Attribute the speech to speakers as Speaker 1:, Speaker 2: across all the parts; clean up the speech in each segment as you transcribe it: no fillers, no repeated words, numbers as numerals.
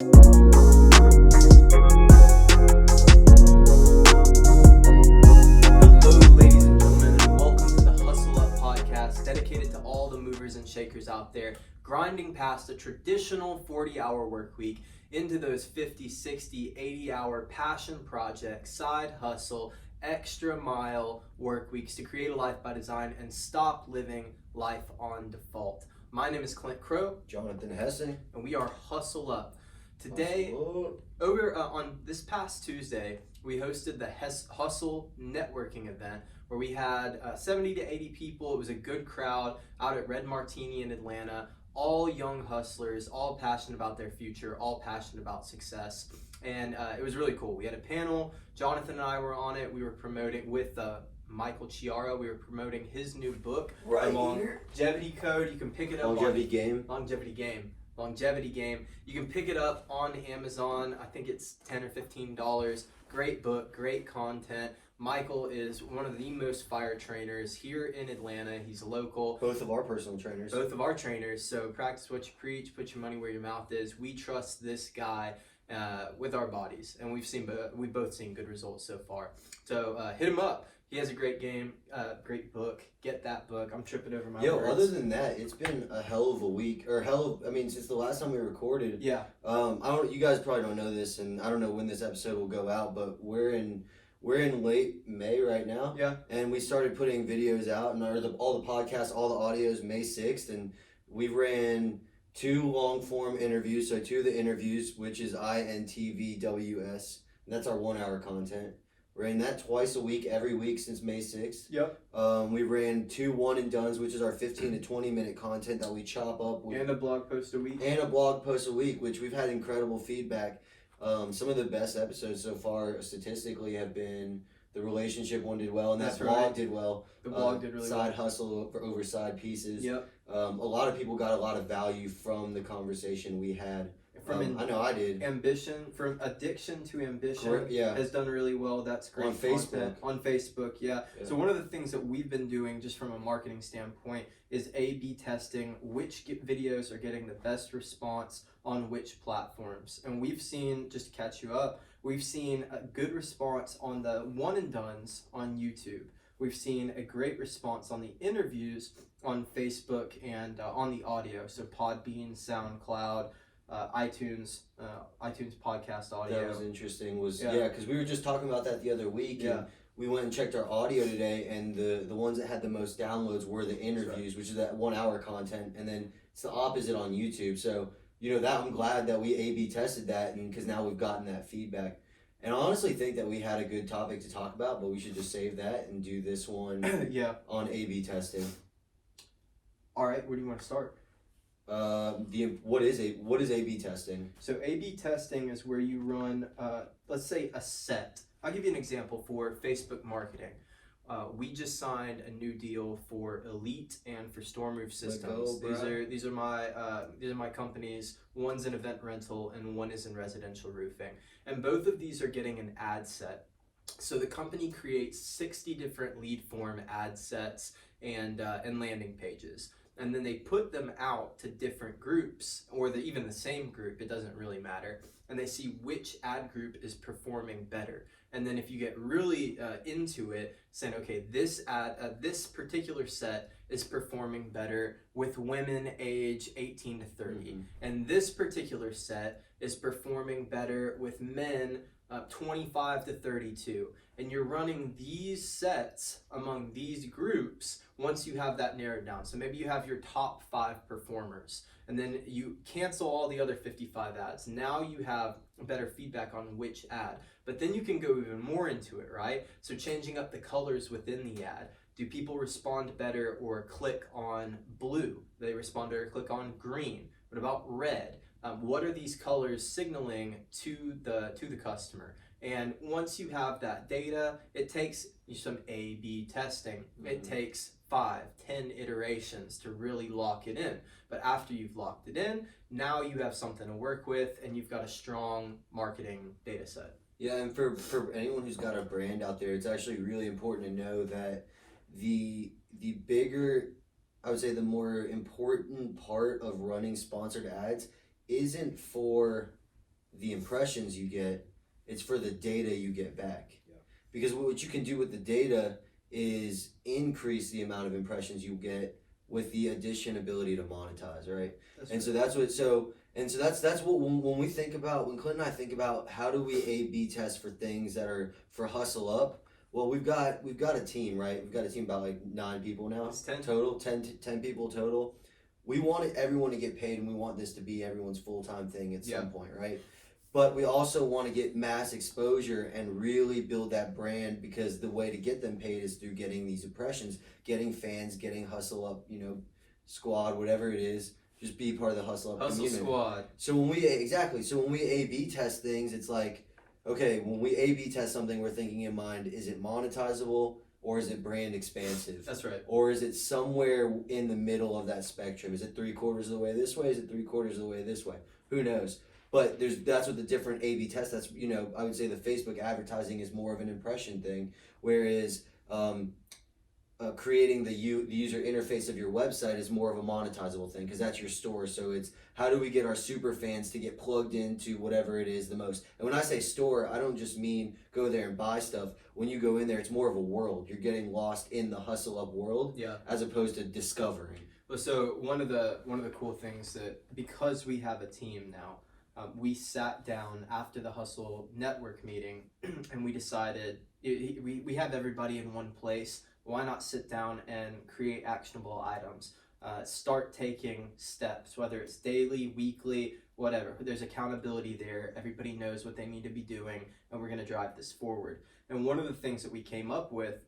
Speaker 1: ladies and gentlemen, and welcome to the Hustle Up podcast, dedicated to all the movers and shakers out there, grinding past a traditional 40-hour work week into those 50, 60, 80-hour passion projects, side hustle, extra mile work weeks to create a life by design and stop living life on default. My name is Clint Crow.
Speaker 2: Jonathan Hessing.
Speaker 1: And we are Hustle Up. Today, on this past Tuesday, we hosted the Hustle networking event where we had 70 to 80 people. It was a good crowd out at Red Martini in Atlanta. All young hustlers, all passionate about their future, all passionate about success. And it was really cool. We had a panel. Jonathan and I were on it. We were promoting with Michael Chiara. We were promoting his new book, Longevity Code. You can pick it up
Speaker 2: Longevity Game.
Speaker 1: Longevity Game. You can pick it up on Amazon. I think it's $10 or $15. Great book, great content. Michael is one of the most fire trainers here in Atlanta. He's local.
Speaker 2: Both of our personal trainers.
Speaker 1: Both of our trainers. So practice what you preach. Put your money where your mouth is. We trust this guy with our bodies, and we've both seen good results so far. So hit him up. He has a great game, great book. Get that book. I'm tripping over my words.
Speaker 2: Other than that, it's been a hell of a week, since the last time we recorded.
Speaker 1: Yeah.
Speaker 2: You guys probably don't know this, and I don't know when this episode will go out, but we're in late May right now.
Speaker 1: Yeah.
Speaker 2: And we started putting videos out, and all the podcasts, all the audios May 6th, and we ran 2 long form interviews. So 2 of the interviews, which is INTVWS, and that's our 1 hour content. Ran that twice a week, every week since May 6th.
Speaker 1: Yep.
Speaker 2: We ran 2 one and dones, which is our 15 to 20 minute content that we chop up.
Speaker 1: And a blog post a week.
Speaker 2: Which we've had incredible feedback. Some of the best episodes so far statistically have been the relationship one did well, and that blog did well.
Speaker 1: The blog did really well.
Speaker 2: Side hustle over side pieces.
Speaker 1: Yep.
Speaker 2: A lot of people got a lot of value from the conversation we had. I know I did.
Speaker 1: Ambition, from addiction to ambition, has done really well. That's great. On Facebook, yeah. So one of the things that we've been doing, just from a marketing standpoint, is A/B testing which videos are getting the best response on which platforms. And we've seen, just to catch you up, we've seen a good response on the one and dones on YouTube. We've seen a great response on the interviews on Facebook and on the audio. So Podbean, SoundCloud, iTunes podcast audio.
Speaker 2: That was interesting. Because we were just talking about that the other week. And we went and checked our audio today, and the ones that had the most downloads were the interviews, which is that 1 hour content, and then it's the opposite on YouTube. So that I'm glad that we A/B tested that, and because now we've gotten that feedback. And I honestly think that we had a good topic to talk about, but we should just save that and do this one on A/B testing.
Speaker 1: All right, where do you want to start?
Speaker 2: What is A/B testing?
Speaker 1: So A/B testing is where you run, let's say, a set. I'll give you an example for Facebook marketing. We just signed a new deal for Elite and for Storm Roof Systems. These are my companies. One's in event rental and one is in residential roofing. And both of these are getting an ad set. So the company creates 60 different lead form ad sets and landing pages. And then they put them out to different groups, or even the same group, it doesn't really matter. And they see which ad group is performing better. And then if you get really into it, saying, okay, this particular set is performing better with women age 18 to 30. Mm-hmm. And this particular set is performing better with men 25 to 32. And you're running these sets among these groups once you have that narrowed down. So maybe you have your top 5 performers, and then you cancel all the other 55 ads. Now you have better feedback on which ad. But then you can go even more into it, right? So changing up the colors within the ad. Do people respond better or click on blue? Do they respond or click on green? What about red? What are these colors signaling to the customer? And once you have that data, it takes some A/B testing. Mm-hmm. It takes 5, 10 iterations to really lock it in. But after you've locked it in, now you have something to work with, and you've got a strong marketing data set.
Speaker 2: Yeah, and for anyone who's got a brand out there, it's actually really important to know that the bigger, I would say the more important part of running sponsored ads isn't for the impressions you get, it's for the data you get back.
Speaker 3: Yeah.
Speaker 2: Because what you can do with the data is increase the amount of impressions you get with the addition ability to monetize, right? So that's what when we think about, when Clint and I think about how do we A/B test for things that are for hustle up. Well, we've got a team, right? We've got a team about like 9 people now.
Speaker 1: It's 10
Speaker 2: total, 10 people total. We want everyone to get paid, and we want this to be everyone's full-time thing at some point, right? But we also want to get mass exposure and really build that brand, because the way to get them paid is through getting these impressions, getting fans, getting hustle up, squad, whatever it is. Just be part of the hustle up community.
Speaker 1: Hustle squad.
Speaker 2: So when we A/B test things, it's like, okay, when we A/B test something, we're thinking in mind: is it monetizable or is it brand expansive?
Speaker 1: That's right.
Speaker 2: Or is it somewhere in the middle of that spectrum? Is it 3/4 of the way this way? Is it 3/4 of the way this way? Who knows? But that's what the different A/B tests. That's I would say the Facebook advertising is more of an impression thing, whereas creating the user interface of your website is more of a monetizable thing, because that's your store. So it's how do we get our super fans to get plugged into whatever it is the most. And when I say store, I don't just mean go there and buy stuff. When you go in there, it's more of a world. You're getting lost in the hustle up world, as opposed to discovering.
Speaker 1: Well, so one of the cool things that, because we have a team now, we sat down after the Hustle Network meeting and we decided we have everybody in one place. Why not sit down and create actionable items? Start taking steps, whether it's daily, weekly, whatever. There's accountability there. Everybody knows what they need to be doing, and we're going to drive this forward. And one of the things that we came up with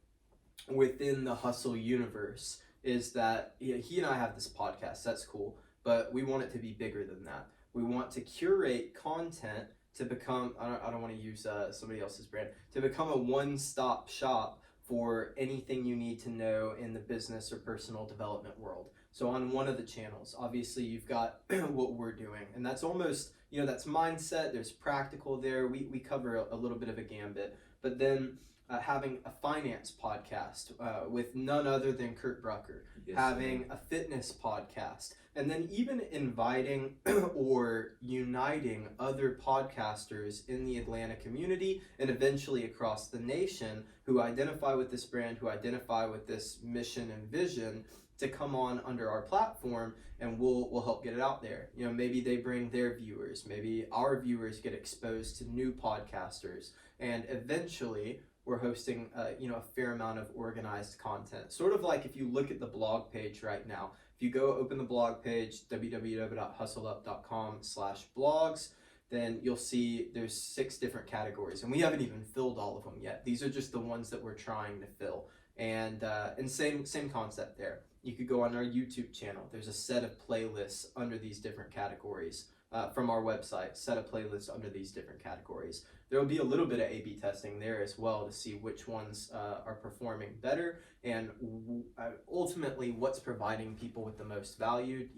Speaker 1: within the Hustle universe is that he and I have this podcast. That's cool, but we want it to be bigger than that. We want to curate content to become, I don't want to use somebody else's brand, to become a one-stop shop for anything you need to know in the business or personal development world. So on one of the channels, obviously you've got what we're doing, and that's almost, that's mindset, there's practical there, we cover a little bit of a gambit, but then having a finance podcast with none other than Kurt Brucker, having a fitness podcast, and then even inviting or uniting other podcasters in the Atlanta community and eventually across the nation who identify with this brand, who identify with this mission and vision, to come on under our platform, and we'll help get it out there. Maybe they bring their viewers, maybe our viewers get exposed to new podcasters, and eventually we're hosting a fair amount of organized content. Sort of like if you look at the blog page right now, if you go open the blog page, www.hustleup.com/blogs, then you'll see there's 6 different categories, and we haven't even filled all of them yet. These are just the ones that we're trying to fill. And same concept there. You could go on our YouTube channel. There's a set of playlists under these different categories. From our website, set of playlists under these different categories. There will be a little bit of A/B testing there as well to see which ones are performing better, and ultimately what's providing people with the most value.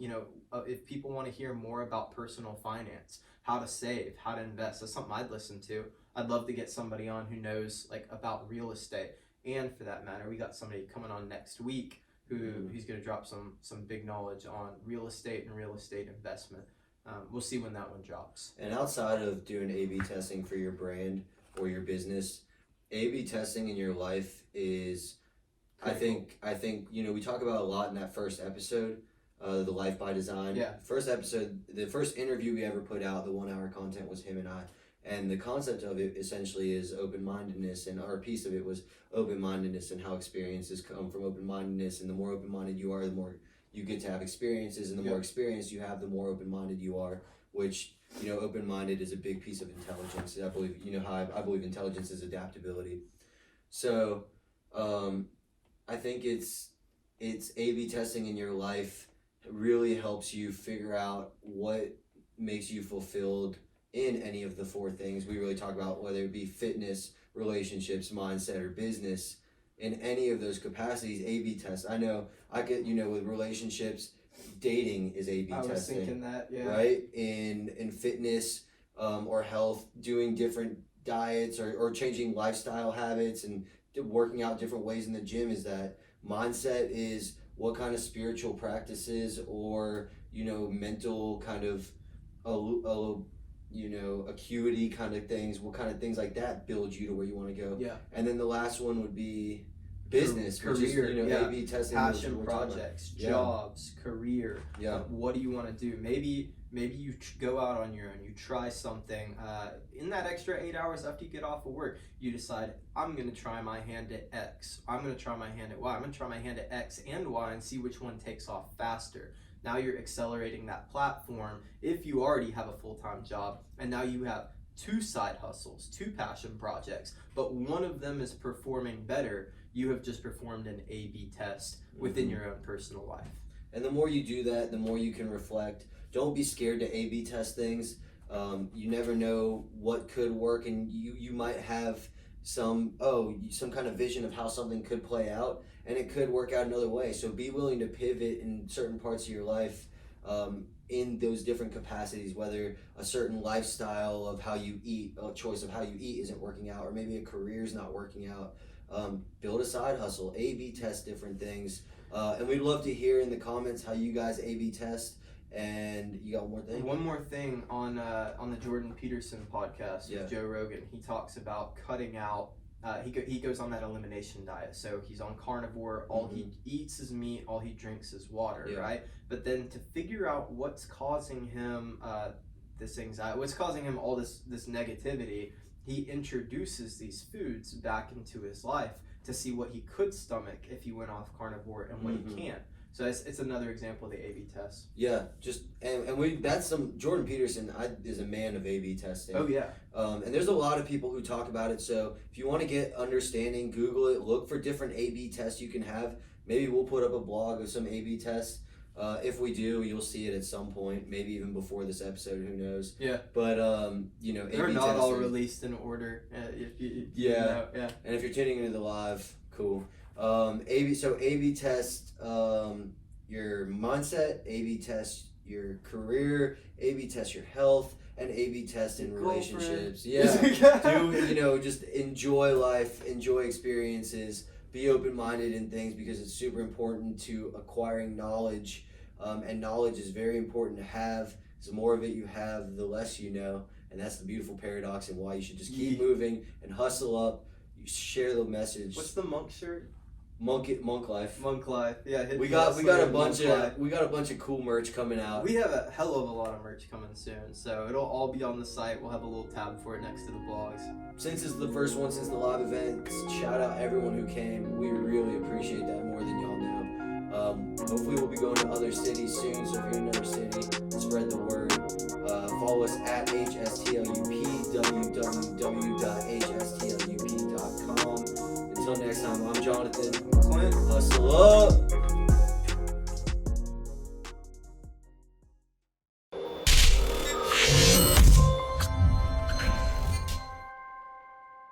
Speaker 1: If people want to hear more about personal finance, how to save, how to invest, that's something I'd listen to. I'd love to get somebody on who knows about real estate, and for that matter, we got somebody coming on next week who's going to drop some big knowledge on real estate and real estate investment. We'll see when that one drops.
Speaker 2: And outside of doing A/B testing for your brand or your business, A/B testing in your life is, I think we talk about a lot in that first episode, the Life by Design.
Speaker 1: Yeah.
Speaker 2: First episode, the first interview we ever put out, the 1-hour content, was him and I. And the concept of it essentially is open-mindedness, and our piece of it was open-mindedness and how experiences come from open-mindedness. And the more open-minded you are, the more you get to have experiences, and the more experience you have, the more open-minded you are, which, open-minded is a big piece of intelligence. I believe, I believe intelligence is adaptability. So, I think it's A/B testing in your life really helps you figure out what makes you fulfilled in any of the 4 things we really talk about, whether it be fitness, relationships, mindset, or business. In any of those capacities, A/B test. I know I could, with relationships, dating is A/B testing.
Speaker 1: I was thinking that, yeah.
Speaker 2: Right? In fitness or health, doing different diets or changing lifestyle habits and working out different ways in the gym is that. Mindset is what kind of spiritual practices or, mental kind of acuity kind of things, what kind of things like that build you to where you want to go.
Speaker 1: Yeah.
Speaker 2: And then the last one would be business,
Speaker 1: career,
Speaker 2: which is, A/B testing,
Speaker 1: passion projects, jobs, career.
Speaker 2: Yeah.
Speaker 1: What do you want to do? Maybe you go out on your own. You try something. In that extra 8 hours after you get off of work, you decide, I'm going to try my hand at X. I'm going to try my hand at Y. I'm going to try my hand at X and Y and see which one takes off faster. Now you're accelerating that platform if you already have a full-time job, and now you have 2 side hustles, 2 passion projects, but one of them is performing better. You have just performed an A/B test within your own personal life.
Speaker 2: And the more you do that, the more you can reflect. Don't be scared to A/B test things. You never know what could work, and you might have some kind of vision of how something could play out, and it could work out another way. So be willing to pivot in certain parts of your life in those different capacities, whether a certain lifestyle of how you eat, a choice of how you eat isn't working out, or maybe a career's not working out. Build a side hustle, A/B test different things. And we'd love to hear in the comments how you guys A/B test. And you got one more thing?
Speaker 1: One more thing on the Jordan Peterson podcast with Joe Rogan. He talks about cutting out. He goes on that elimination diet. So he's on carnivore. All he eats is meat. All he drinks is water. Right. But then to figure out what's causing him this anxiety, what's causing him all this negativity, he introduces these foods back into his life to see what he could stomach if he went off carnivore and what he can't. So it's another example of the A/B test.
Speaker 2: Yeah, Jordan Peterson is a man of A/B testing.
Speaker 1: Oh yeah.
Speaker 2: And there's a lot of people who talk about it. So if you want to get understanding, Google it. Look for different A/B tests you can have. Maybe we'll put up a blog of some A/B tests. If we do, you'll see it at some point. Maybe even before this episode. Who knows?
Speaker 1: Yeah.
Speaker 2: But
Speaker 1: they're
Speaker 2: A/B
Speaker 1: not all released in order.
Speaker 2: Yeah. And if you're tuning into the live, cool. A/B test your mindset, A/B test your career, A/B test your health, and A/B test in relationships. Yeah. Just enjoy life, enjoy experiences, be open-minded in things, because it's super important to acquiring knowledge, and knowledge is very important to have. The more of it you have, the less you know, and that's the beautiful paradox and why you should just keep moving and hustle up. You share the message.
Speaker 1: What's the monk shirt?
Speaker 2: Monk life.
Speaker 1: Monk life. Yeah.
Speaker 2: We got a bunch of cool merch coming out.
Speaker 1: We have a hell of a lot of merch coming soon, so it'll all be on the site. We'll have a little tab for it next to the blogs.
Speaker 2: Since it's the first one since the live events, shout out everyone who came. We really appreciate that more than y'all know. Hopefully we'll be going to other cities soon, so if you're in another city, spread the word. Follow us at HSTL UP, www.hstlup.com. Until next time, I'm Jonathan.
Speaker 1: Clint.
Speaker 2: Hustle up!